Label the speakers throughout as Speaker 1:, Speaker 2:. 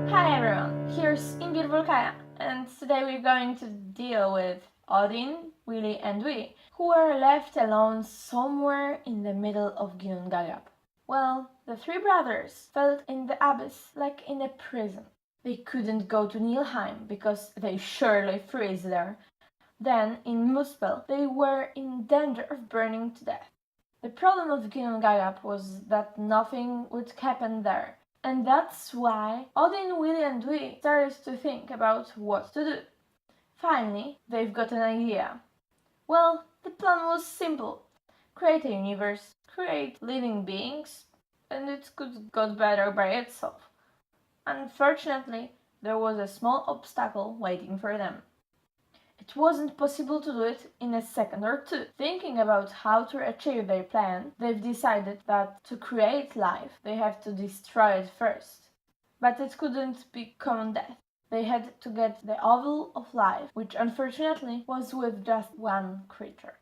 Speaker 1: Hi everyone, here's Imbir Volkaya, and today we're going to deal with Odin, Willy and Wee, who were left alone somewhere in the middle of Ginnungagap. Well, the three brothers felt in the abyss like in a prison. They couldn't go to Nilheim because they surely freeze there. Then, in Muspel, they were in danger of burning to death. The problem of Ginnungagap was that nothing would happen there. And that's why Odin, Willy and Wee started to think about what to do. Finally, they've got an idea. Well, the plan was simple. Create a universe, create living beings, and it could get better by itself. Unfortunately, there was a small obstacle waiting for them. It wasn't possible to do it in a second or two. Thinking about how to achieve their plan, they've decided that to create life, they have to destroy it first. But it couldn't be common death. They had to get the oval of life, which unfortunately was with just one creature.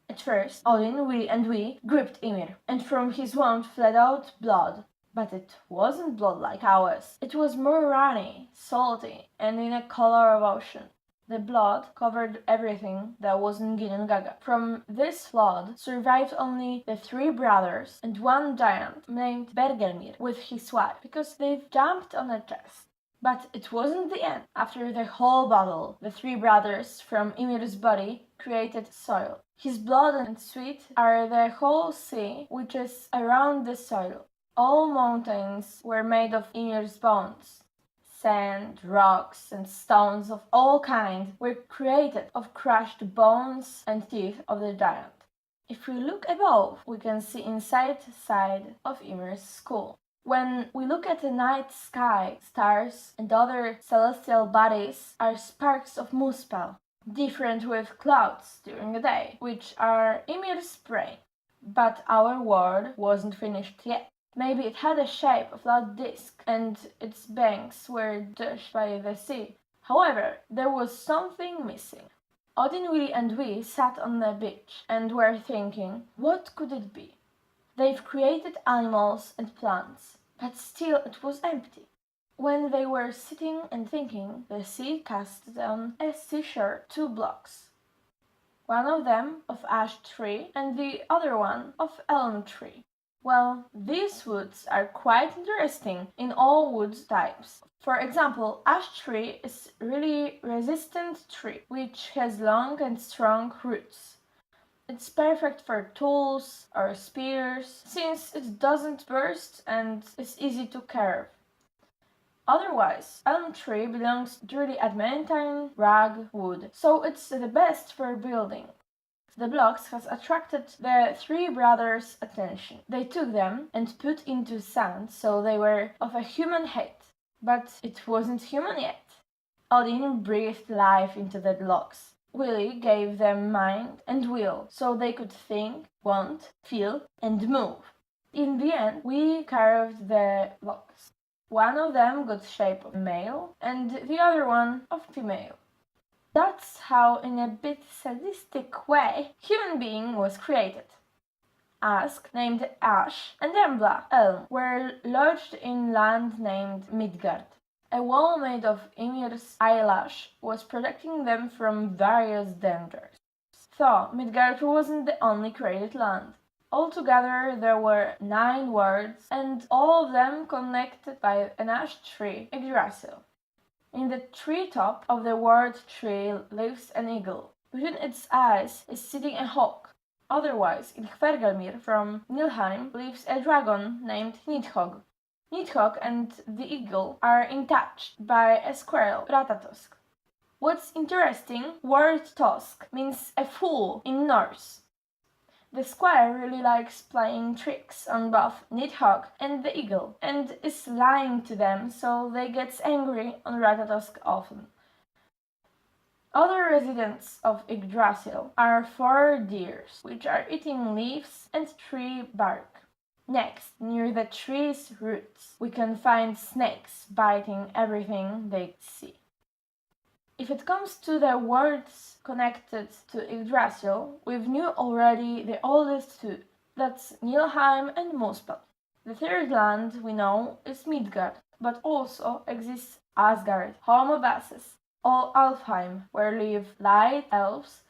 Speaker 1: At first, Odin, Willy and Wee gripped Ymir, and from his wound flowed out blood. But it wasn't blood like ours. It was more runny, salty, and in a color of ocean. The blood covered everything that was in Ginnungagap. From this flood survived only the three brothers and one giant named Bergelmir with his wife, because they've jumped on a chest. But it wasn't the end. After the whole battle, the three brothers from Ymir's body created soil. His blood and sweat are the whole sea which is around the soil. All mountains were made of Ymir's bones. Sand, rocks, and stones of all kinds were created of crushed bones and teeth of the giant. If we look above, we can see inside side of Ymir's skull. When we look at the night sky, stars and other celestial bodies are sparks of Muspel, different with clouds during the day, which are Ymir's brain. But our world wasn't finished yet. Maybe it had a shape of flat disc, and its banks were dashed by the sea. However, there was something missing. Odin, Willy and Wee sat on the beach and were thinking, what could it be? They've created animals and plants, but still it was empty. When they were sitting and thinking, the sea cast down a seashore 2 blocks. One of them of ash tree and the other one of elm tree. Well, these woods are quite interesting in all wood types. For example, ash tree is really resistant tree, which has long and strong roots. It's perfect for tools or spears, since it doesn't burst and is easy to carve. Otherwise, elm tree belongs to the adamantine rag wood, so it's the best for building. The blocks has attracted the three brothers' attention. They took them and put into sand so they were of a human height. But it wasn't human yet. Odin breathed life into the blocks. Willy gave them mind and will so they could think, want, feel, and move. In the end, we carved the blocks. One of them got shape of male and the other one of female. That's how, in a bit sadistic way, human being was created. Ask, named Ash, and Embla, Elm, were lodged in land named Midgard. A wall made of Ymir's eyelash was protecting them from various dangers. Though Midgard wasn't the only created land. Altogether there were 9 worlds, and all of them connected by an ash tree, Yggdrasil. In the treetop of the world tree lives an eagle. Between its eyes is sitting a hawk. Otherwise, in Hvergelmir from Nilheim lives a dragon named Nidhogg. Nidhogg and the eagle are in touch by a squirrel, Ratatosk. What's interesting, word Tosk means a fool in Norse. The squire really likes playing tricks on both Nidhogg and the eagle, and is lying to them, so they get angry on Ratatosk often. Other residents of Yggdrasil are 4 deers, which are eating leaves and tree bark. Next, near the tree's roots, we can find snakes biting everything they see. If it comes to the words connected to Yggdrasil, we've knew already the oldest 2. That's Nilheim and Muspel. The third land we know is Midgard, but also exists Asgard, home of Ases, or Alfheim, where live light elves,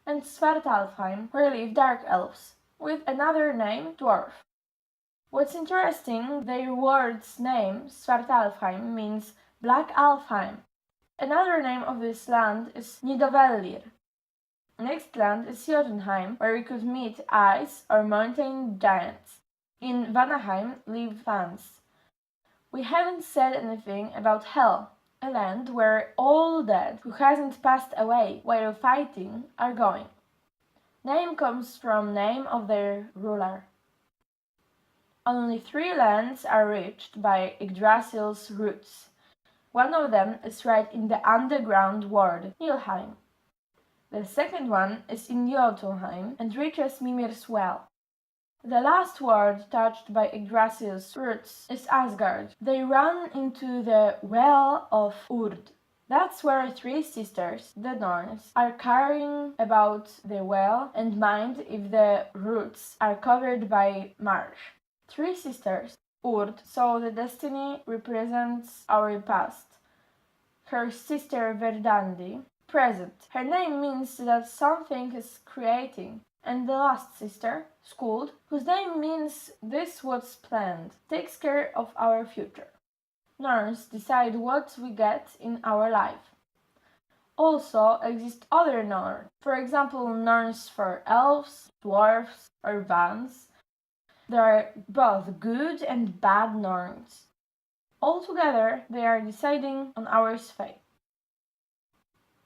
Speaker 1: and Svartalfheim, where live dark elves, with another name, dwarf. What's interesting, their word's name, Svartalfheim, means Black Alfheim. Another name of this land is Nidavellir. Next land is Jotunheim, where we could meet ice or mountain giants. In Vanaheim live fans. We haven't said anything about Hell, a land where all dead who hasn't passed away while fighting are going. Name comes from name of their ruler. Only 3 lands are reached by Yggdrasil's roots. One of them is right in the underground world, Nilheim. The second one is in Jotunheim and reaches Mimir's well. The last world touched by Yggdrasil's roots is Asgard. They run into the Well of Urd. That's where 3 sisters, the Norse, are caring about the well and mind if the roots are covered by marsh. 3 sisters, Urd, so the destiny represents our past. Her sister Verdandi, present. Her name means that something is creating. And the last sister, Skuld, whose name means this was planned, takes care of our future. Norns decide what we get in our life. Also exist other Norns, for example Norns for elves, dwarfs, or vans. There are both good and bad Norns. Altogether, they are deciding on our fate.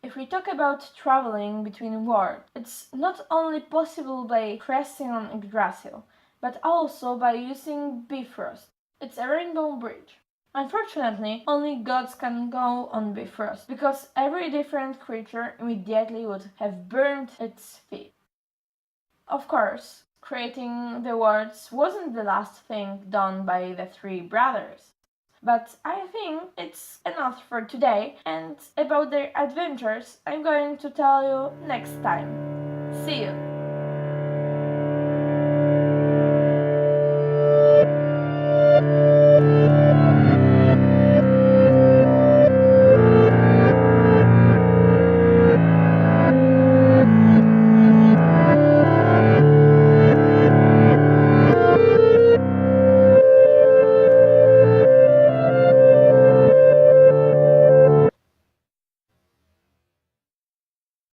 Speaker 1: If we talk about traveling between worlds, it's not only possible by crossing on Yggdrasil, but also by using Bifrost. It's a rainbow bridge. Unfortunately, only gods can go on Bifrost, because every different creature immediately would have burned its feet. Of course, creating the worlds wasn't the last thing done by the 3 brothers. But I think it's enough for today, and about their adventures I'm going to tell you next time. See you!